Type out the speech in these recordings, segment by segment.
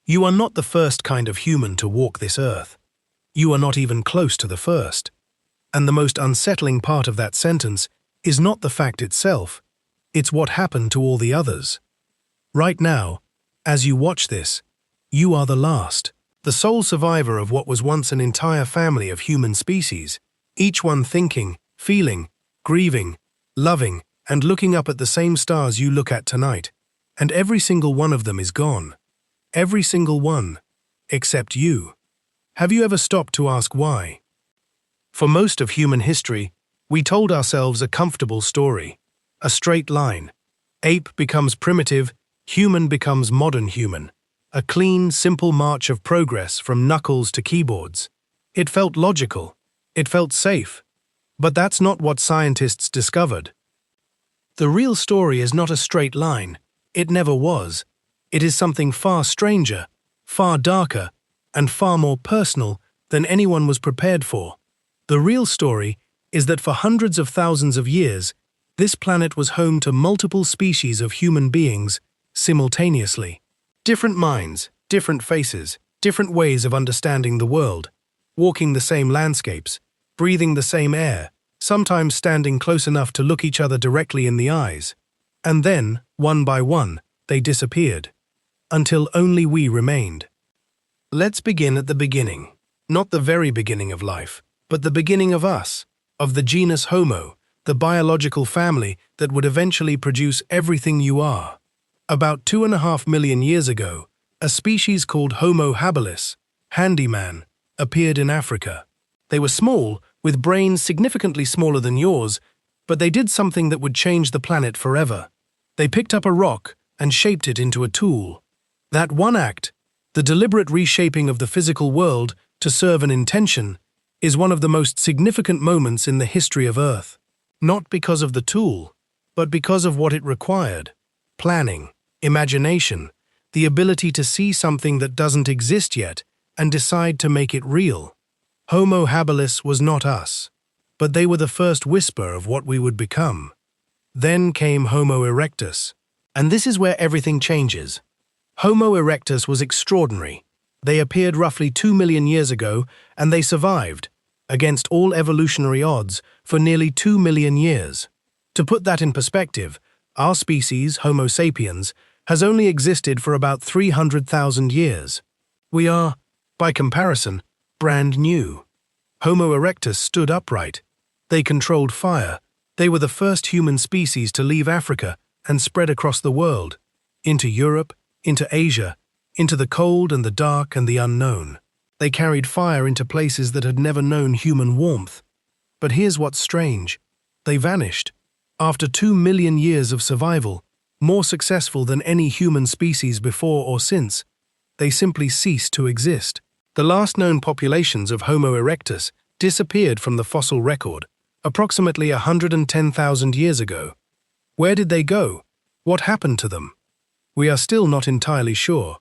You are not the first kind of human to walk this earth. You are not even close to the first. And the most unsettling part of that sentence is not the fact itself, it's what happened to all the others. Right now, as you watch this, you are the last, the sole survivor of what was once an entire family of human species, each one thinking, feeling, grieving, loving, and looking up at the same stars you look at tonight. And every single one of them is gone. Every single one, except you. Have you ever stopped to ask why? For most of human history, we told ourselves a comfortable story, a straight line. Ape becomes primitive, human becomes modern human. A clean, simple march of progress from knuckles to keyboards. It felt logical. It felt safe. But that's not what scientists discovered. The real story is not a straight line. It never was. It is something far stranger, far darker, and far more personal than anyone was prepared for. The real story is that for hundreds of thousands of years, this planet was home to multiple species of human beings simultaneously. Different minds, different faces, different ways of understanding the world, walking the same landscapes, breathing the same air, sometimes standing close enough to look each other directly in the eyes. And then, one by one, they disappeared, until only we remained. Let's begin at the beginning, not the very beginning of life, but the beginning of us, of the genus Homo, the biological family that would eventually produce everything you are. About 2.5 million years ago, a species called Homo habilis, handyman, appeared in Africa. They were small, with brains significantly smaller than yours, but they did something that would change the planet forever. They picked up a rock and shaped it into a tool. That one act, the deliberate reshaping of the physical world to serve an intention, is one of the most significant moments in the history of Earth. Not because of the tool, but because of what it required. Planning, imagination, the ability to see something that doesn't exist yet and decide to make it real. Homo habilis was not us, but they were the first whisper of what we would become. Then came Homo erectus, and this is where everything changes. Homo erectus was extraordinary. They appeared roughly 2 million years ago, and they survived, against all evolutionary odds, for nearly 2 million years. To put that in perspective, our species, Homo sapiens, has only existed for about 300,000 years. We are, by comparison, brand new. Homo erectus stood upright. They controlled fire. They were the first human species to leave Africa and spread across the world, into Europe, into Asia, into the cold and the dark and the unknown. They carried fire into places that had never known human warmth. But here's what's strange. They vanished. After 2 million years of survival, more successful than any human species before or since, they simply ceased to exist. The last known populations of Homo erectus disappeared from the fossil record, approximately 110,000 years ago. Where did they go? What happened to them? We are still not entirely sure.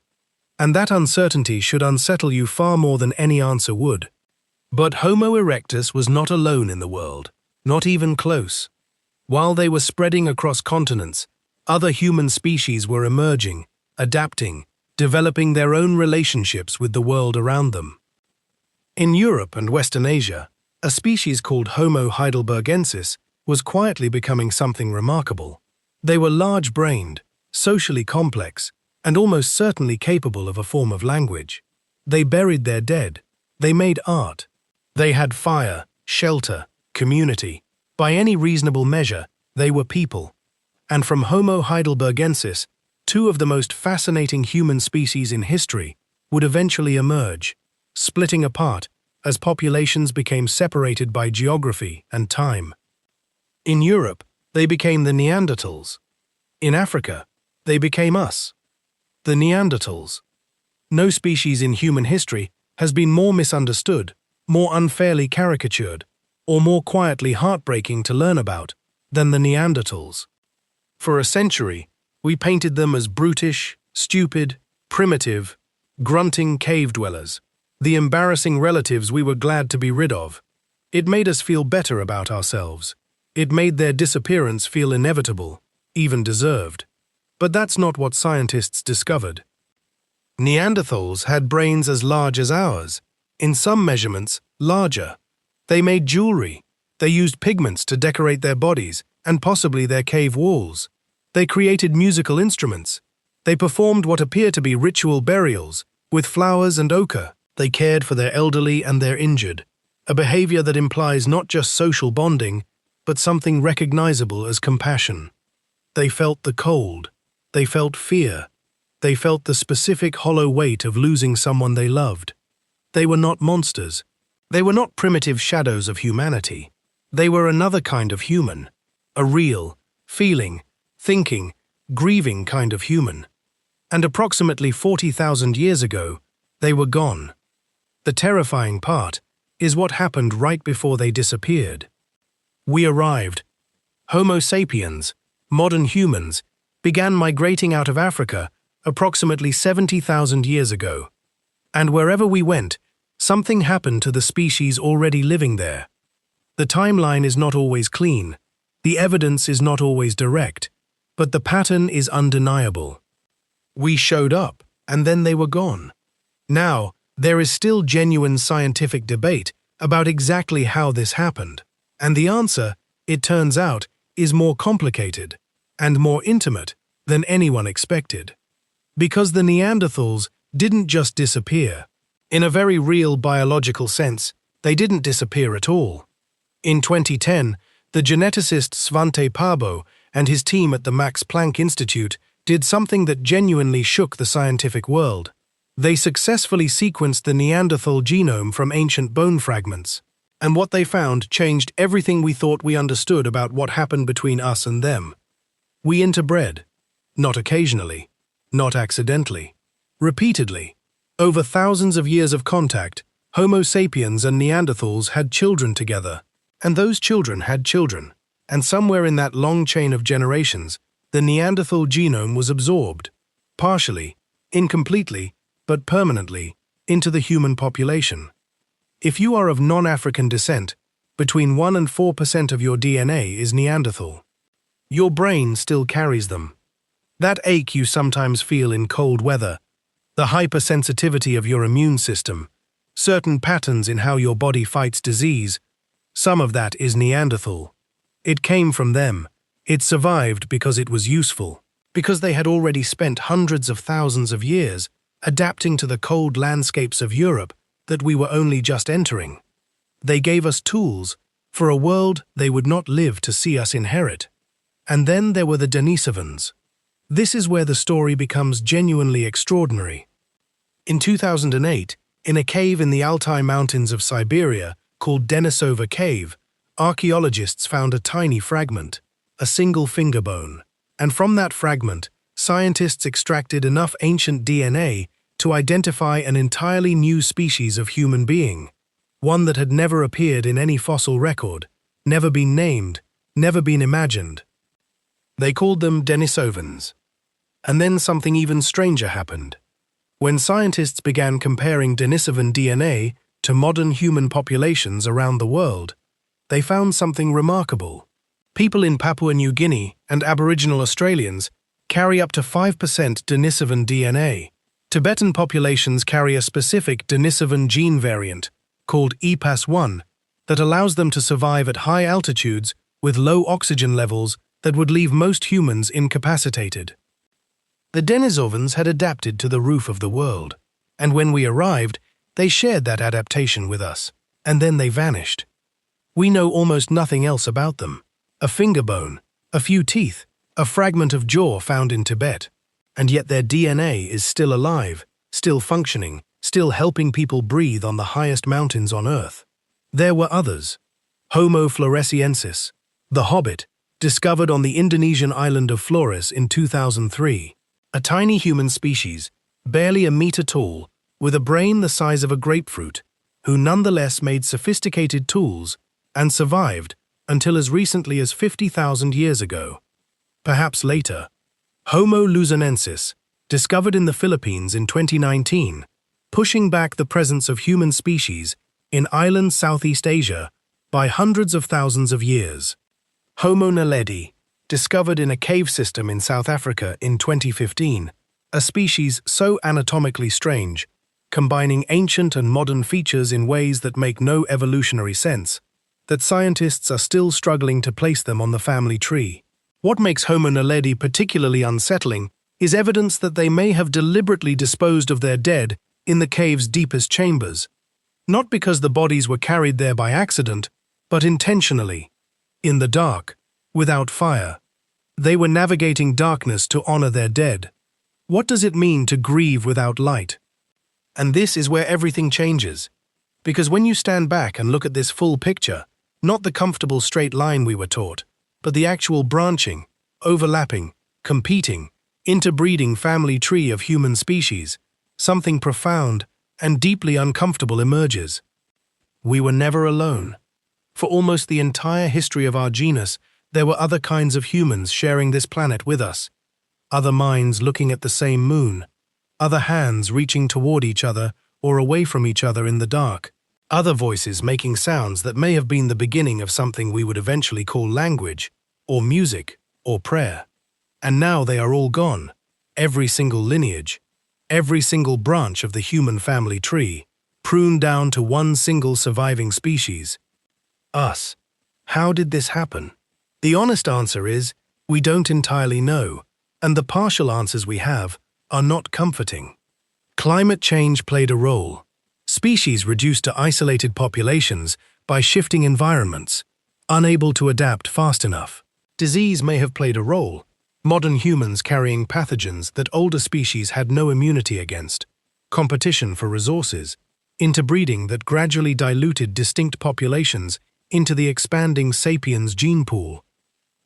And that uncertainty should unsettle you far more than any answer would. But Homo erectus was not alone in the world, not even close. While they were spreading across continents, other human species were emerging, adapting, developing their own relationships with the world around them. In Europe and Western Asia, a species called Homo heidelbergensis was quietly becoming something remarkable. They were large-brained, socially complex, and almost certainly capable of a form of language. They buried their dead. They made art. They had fire, shelter, community. By any reasonable measure, they were people. And from Homo heidelbergensis, two of the most fascinating human species in history would eventually emerge, splitting apart as populations became separated by geography and time. In Europe, they became the Neanderthals. In Africa, they became us, the Neanderthals. No species in human history has been more misunderstood, more unfairly caricatured, or more quietly heartbreaking to learn about than the Neanderthals. For a century, we painted them as brutish, stupid, primitive, grunting cave dwellers, the embarrassing relatives we were glad to be rid of. It made us feel better about ourselves. It made their disappearance feel inevitable, even deserved. But that's not what scientists discovered. Neanderthals had brains as large as ours, in some measurements, larger. They made jewelry. They used pigments to decorate their bodies and possibly their cave walls. They created musical instruments. They performed what appear to be ritual burials, with flowers and ochre. They cared for their elderly and their injured, a behavior that implies not just social bonding, but something recognizable as compassion. They felt the cold. They felt fear. They felt the specific hollow weight of losing someone they loved. They were not monsters. They were not primitive shadows of humanity. They were another kind of human, a real, feeling, thinking, grieving kind of human. And approximately 40,000 years ago, they were gone. The terrifying part is what happened right before they disappeared. We arrived. Homo sapiens, modern humans, began migrating out of Africa approximately 70,000 years ago. And wherever we went, something happened to the species already living there. The timeline is not always clean, the evidence is not always direct, but the pattern is undeniable. We showed up, and then they were gone. Now, there is still genuine scientific debate about exactly how this happened, and the answer, it turns out, is more complicated and more intimate than anyone expected. Because the Neanderthals didn't just disappear. In a very real biological sense, they didn't disappear at all. In 2010, the geneticist Svante Pääbo and his team at the Max Planck Institute did something that genuinely shook the scientific world. They successfully sequenced the Neanderthal genome from ancient bone fragments, and what they found changed everything we thought we understood about what happened between us and them. We interbred, not occasionally, not accidentally, repeatedly. Over thousands of years of contact, Homo sapiens and Neanderthals had children together, and those children had children, and somewhere in that long chain of generations, the Neanderthal genome was absorbed, partially, incompletely, but permanently, into the human population. If you are of non-African descent, between 1 and 4% of your DNA is Neanderthal. Your brain still carries them. That ache you sometimes feel in cold weather, the hypersensitivity of your immune system, certain patterns in how your body fights disease, some of that is Neanderthal. It came from them. It survived because it was useful, because they had already spent hundreds of thousands of years adapting to the cold landscapes of Europe that we were only just entering. They gave us tools for a world they would not live to see us inherit. And then there were the Denisovans. This is where the story becomes genuinely extraordinary. In 2008, in a cave in the Altai Mountains of Siberia called Denisova Cave, archaeologists found a tiny fragment, a single finger bone. And from that fragment, scientists extracted enough ancient DNA to identify an entirely new species of human being, one that had never appeared in any fossil record, never been named, never been imagined. They called them Denisovans. And then something even stranger happened. When scientists began comparing Denisovan DNA to modern human populations around the world, they found something remarkable. People in Papua New Guinea and Aboriginal Australians carry up to 5% Denisovan DNA. Tibetan populations carry a specific Denisovan gene variant, called EPAS1, that allows them to survive at high altitudes with low oxygen levels that would leave most humans incapacitated. The Denisovans had adapted to the roof of the world, and when we arrived, they shared that adaptation with us, and then they vanished. We know almost nothing else about them. A finger bone, a few teeth, a fragment of jaw found in Tibet, and yet their DNA is still alive, still functioning, still helping people breathe on the highest mountains on Earth. There were others. Homo floresiensis, the hobbit, discovered on the Indonesian island of Flores in 2003. A tiny human species, barely a meter tall, with a brain the size of a grapefruit, who nonetheless made sophisticated tools and survived until as recently as 50,000 years ago. Perhaps later. Homo luzonensis, discovered in the Philippines in 2019, pushing back the presence of human species in island Southeast Asia by hundreds of thousands of years. Homo naledi, discovered in a cave system in South Africa in 2015, A species so anatomically strange, combining ancient and modern features in ways that make no evolutionary sense, that scientists are still struggling to place them on the family tree. What makes Homo naledi particularly unsettling is evidence that they may have deliberately disposed of their dead in the cave's deepest chambers, not because the bodies were carried there by accident, but intentionally, in the dark, without fire. They were navigating darkness to honor their dead. What does it mean to grieve without light? And this is where everything changes. Because when you stand back and look at this full picture, not the comfortable straight line we were taught, but the actual branching, overlapping, competing, interbreeding family tree of human species, something profound and deeply uncomfortable emerges. We were never alone. For almost the entire history of our genus, there were other kinds of humans sharing this planet with us. Other minds looking at the same moon. Other hands reaching toward each other or away from each other in the dark. Other voices making sounds that may have been the beginning of something we would eventually call language, or music, or prayer. And now they are all gone. Every single lineage, every single branch of the human family tree, pruned down to one single surviving species. Us. How did this happen? The honest answer is, we don't entirely know, and the partial answers we have are not comforting. Climate change played a role. Species reduced to isolated populations by shifting environments, unable to adapt fast enough. Disease may have played a role, modern humans carrying pathogens that older species had no immunity against, competition for resources, interbreeding that gradually diluted distinct populations into the expanding sapiens gene pool,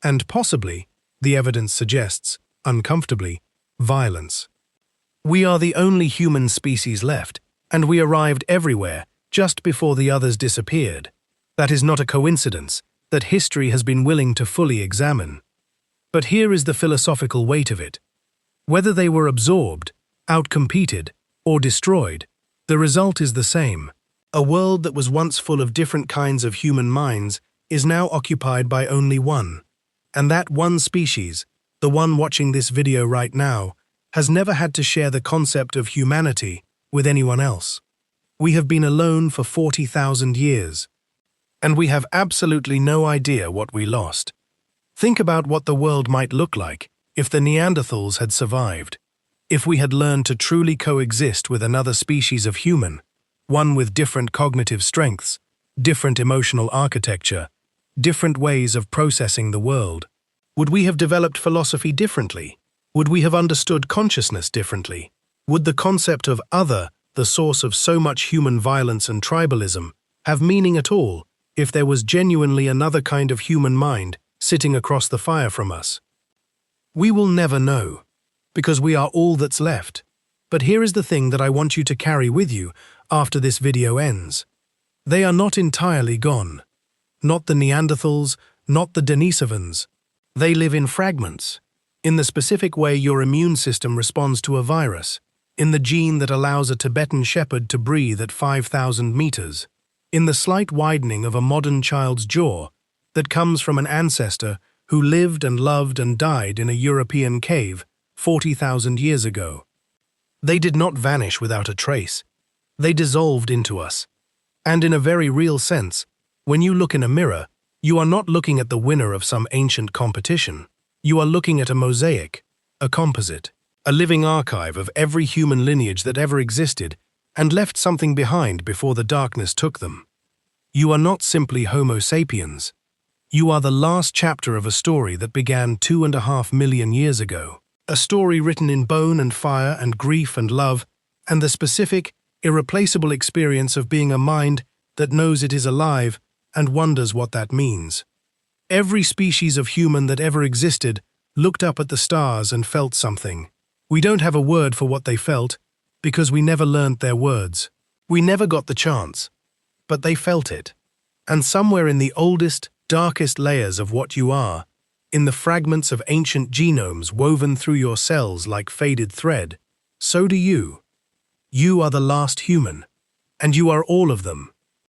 and possibly, the evidence suggests, uncomfortably, violence. We are the only human species left, and we arrived everywhere just before the others disappeared. That is not a coincidence that history has been willing to fully examine. But here is the philosophical weight of it. Whether they were absorbed, outcompeted, or destroyed, the result is the same. A world that was once full of different kinds of human minds is now occupied by only one. And that one species, the one watching this video right now, has never had to share the concept of humanity with anyone else. We have been alone for 40,000 years, and we have absolutely no idea what we lost. Think about what the world might look like if the Neanderthals had survived, if we had learned to truly coexist with another species of human, one with different cognitive strengths, different emotional architecture, different ways of processing the world. Would we have developed philosophy differently? Would we have understood consciousness differently? Would the concept of other, the source of so much human violence and tribalism, have meaning at all if there was genuinely another kind of human mind sitting across the fire from us? We will never know, because we are all that's left. But here is the thing that I want you to carry with you after this video ends. They are not entirely gone. Not the Neanderthals, not the Denisovans. They live in fragments, in the specific way your immune system responds to a virus, in the gene that allows a Tibetan shepherd to breathe at 5,000 meters, in the slight widening of a modern child's jaw that comes from an ancestor who lived and loved and died in a European cave 40,000 years ago. They did not vanish without a trace. They dissolved into us. And in a very real sense, when you look in a mirror, you are not looking at the winner of some ancient competition. You are looking at a mosaic, a composite, a living archive of every human lineage that ever existed and left something behind before the darkness took them. You are not simply Homo sapiens. You are the last chapter of a story that began 2.5 million years ago. A story written in bone and fire and grief and love, and the specific, irreplaceable experience of being a mind that knows it is alive and wonders what that means. Every species of human that ever existed looked up at the stars and felt something. We don't have a word for what they felt, because we never learnt their words. We never got the chance. But they felt it. And somewhere in the oldest, darkest layers of what you are, in the fragments of ancient genomes woven through your cells like faded thread, so do you. You are the last human, and you are all of them.